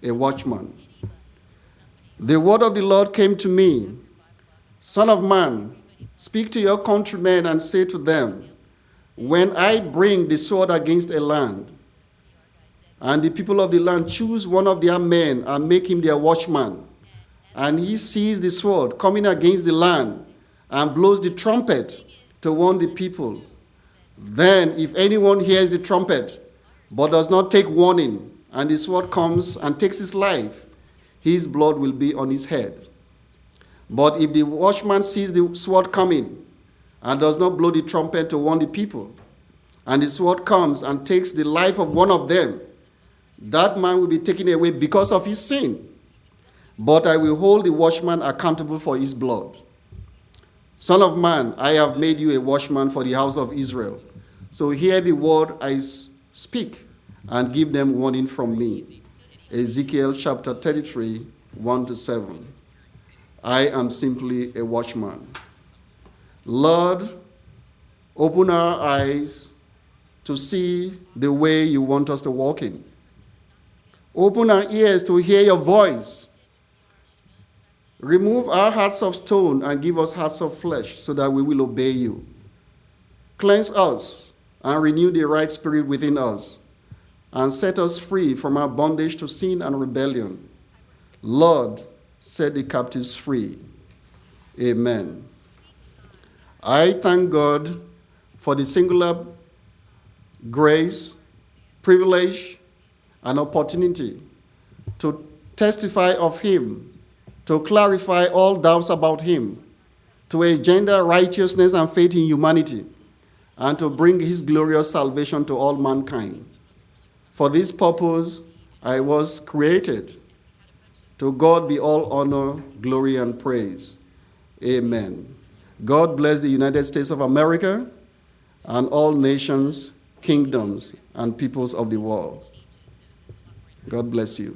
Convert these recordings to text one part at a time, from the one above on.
a watchman. The word of the Lord came to me, Son of man, speak to your countrymen and say to them, when I bring the sword against a land, and the people of the land choose one of their men and make him their watchman, and he sees the sword coming against the land and blows the trumpet to warn the people, then if anyone hears the trumpet but does not take warning, and the sword comes and takes his life, his blood will be on his head. But if the watchman sees the sword coming and does not blow the trumpet to warn the people, and the sword comes and takes the life of one of them, that man will be taken away because of his sin. But I will hold the watchman accountable for his blood. Son of man, I have made you a watchman for the house of Israel. So hear the word I speak and give them warning from me. Ezekiel chapter 33, 1-7. I am simply a watchman. Lord, open our eyes to see the way you want us to walk in. Open our ears to hear your voice. Remove our hearts of stone and give us hearts of flesh so that we will obey you. Cleanse us and renew the right spirit within us and set us free from our bondage to sin and rebellion. Lord, set the captives free. Amen. I thank God for the singular grace, privilege, and opportunity to testify of him, to clarify all doubts about him, to engender righteousness and faith in humanity, and to bring his glorious salvation to all mankind. For this purpose, I was created. To God be all honor, glory, and praise. Amen. God bless the United States of America and all nations, kingdoms, and peoples of the world. God bless you.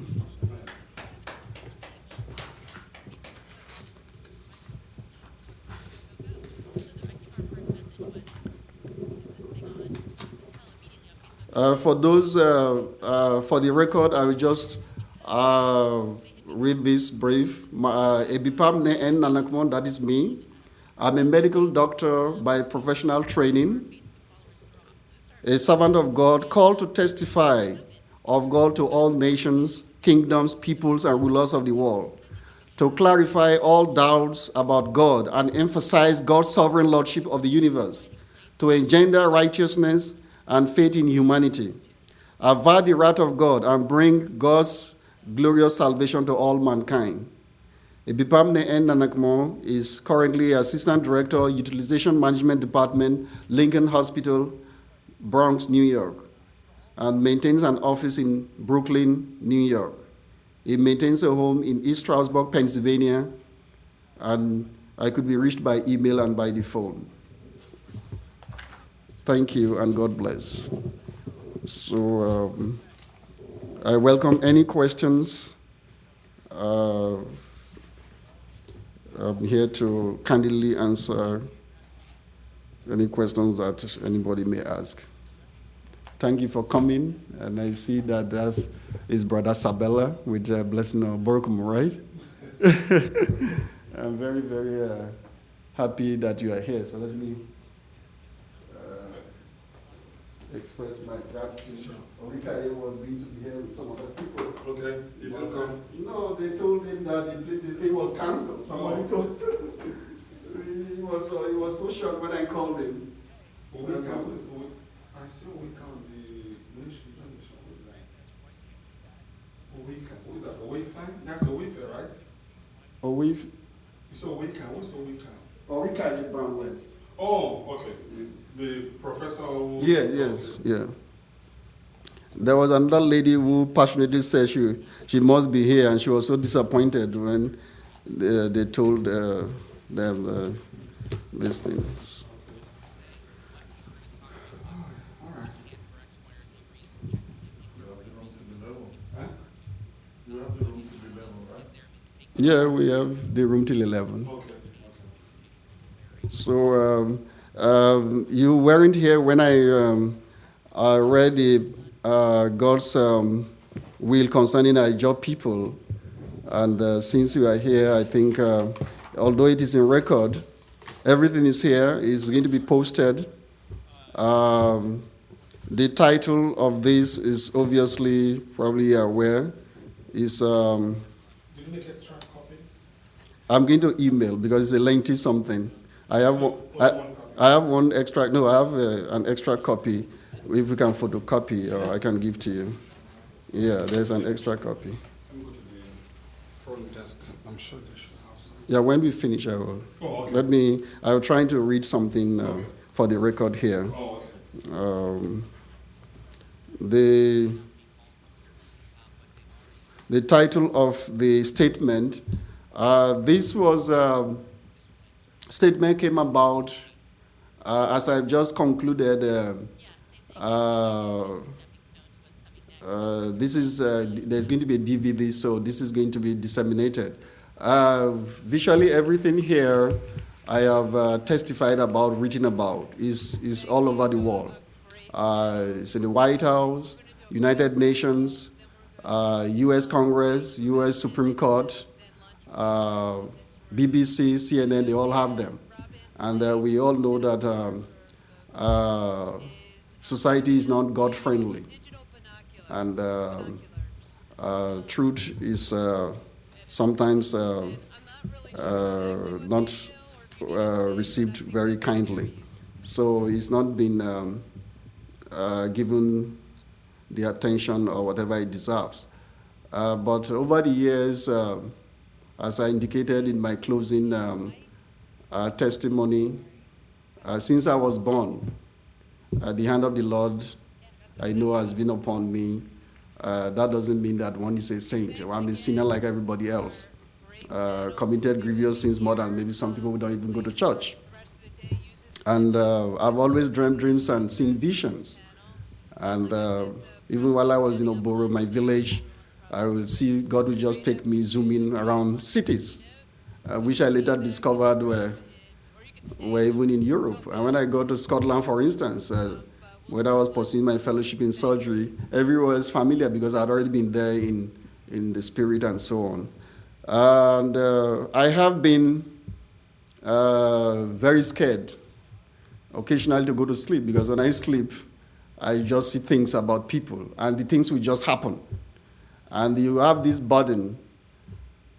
For the record, I will just read this brief. Ebipamone N, Nanakumo, that is me. I'm a medical doctor by professional training, a servant of God called to testify of God to all nations, kingdoms, peoples, and rulers of the world, to clarify all doubts about God and emphasize God's sovereign lordship of the universe, to engender righteousness and faith in humanity, avert the wrath of God, and bring God's glorious salvation to all mankind. Ebipamone N. Nanakumo is currently Assistant Director, Utilization Management Department, Lincoln Hospital, Bronx, New York, and maintains an office in Brooklyn, New York. He maintains a home in East Stroudsburg, Pennsylvania, and I could be reached by email and by the phone. Thank you, and God bless. So I welcome any questions. I'm here to candidly answer any questions that anybody may ask. Thank you for coming, and I see that that's his brother Sabella with Blessing of Borkum, right? I'm very, very happy that you are here. So let me express my gratitude. Orika was going to be here with some other people. Okay, you didn't come? No, they told him that the thing was cancelled. Somebody told he was so shocked when I called him. I see we count the nation. What is that? A Wi-Fi? That's a Wi-Fi, right? A Wi-Fi? You saw Wicca. What's a Wicca? Orika is Brown West. Oh, okay. The professor who... Yeah. There was another lady who passionately said she must be here, and she was so disappointed when they told them these things. All right. You have the room to be level. Huh? You have the room to be level, right? Yeah, we have the room till 11. Okay. So you weren't here when I read the God's will concerning our job people. And since you are here, I think, although it is in record, everything is here. It's going to be posted. The title of this is obviously, probably you're aware, is Did you make extra copies? I'm going to email because it's a lengthy something. I have one extra. No, I have an extra copy. If you can photocopy, or I can give to you. Yeah, there's an extra copy. Can we go to the front desk? I'm sure they should have some. Yeah, when we finish, I will. Oh, okay. I was trying to read something for the record here. Oh, okay. The title of the statement, this was statement came about as I've just concluded. This is there's going to be a DVD, so this is going to be disseminated. Visually, everything here I have testified about, written about, is all over the world. It's in the White House, United Nations, U.S. Congress, U.S. Supreme Court, BBC, CNN, they all have them. And we all know that society is not God-friendly. And truth is sometimes not received very kindly. So it's not been given the attention or whatever it deserves. But over the years, as I indicated in my closing testimony, since I was born, the hand of the Lord, I know, has been upon me. That doesn't mean that one is a saint. I'm a sinner like everybody else. Committed grievous sins more than maybe some people who don't even go to church. And I've always dreamt dreams and seen visions. And even while I was in Oboro, my village, I would see God would just take me zooming around cities, which I later discovered were even in Europe. And when I go to Scotland, for instance, when I was pursuing my fellowship in surgery, everywhere is familiar because I'd already been there in the spirit and so on. And I have been very scared occasionally to go to sleep, because when I sleep, I just see things about people, and the things will just happen. And you have this burden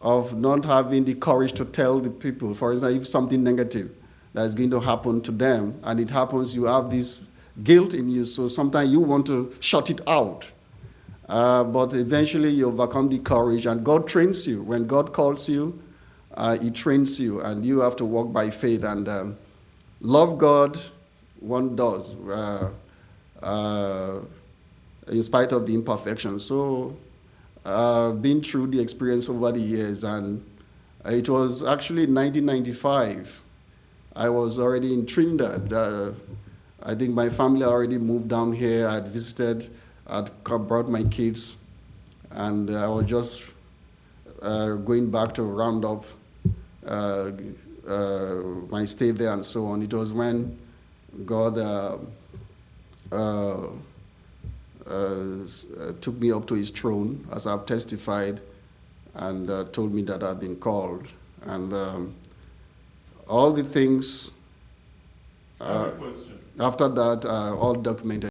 of not having the courage to tell the people, for example, if something negative that is going to happen to them, and it happens, you have this guilt in you, so sometimes you want to shut it out. But eventually you overcome the courage, and God trains you. When God calls you, He trains you, and you have to walk by faith. And love God, one does, in spite of the imperfections. So been through the experience over the years, and it was actually 1995. I was already in Trinidad. I think my family already moved down here. I had visited, I'd brought my kids, and I was just going back to round up my stay there and so on. It was when God took me up to His throne, as I've testified, and told me that I've been called. And all the things I have a question. after that are all documented.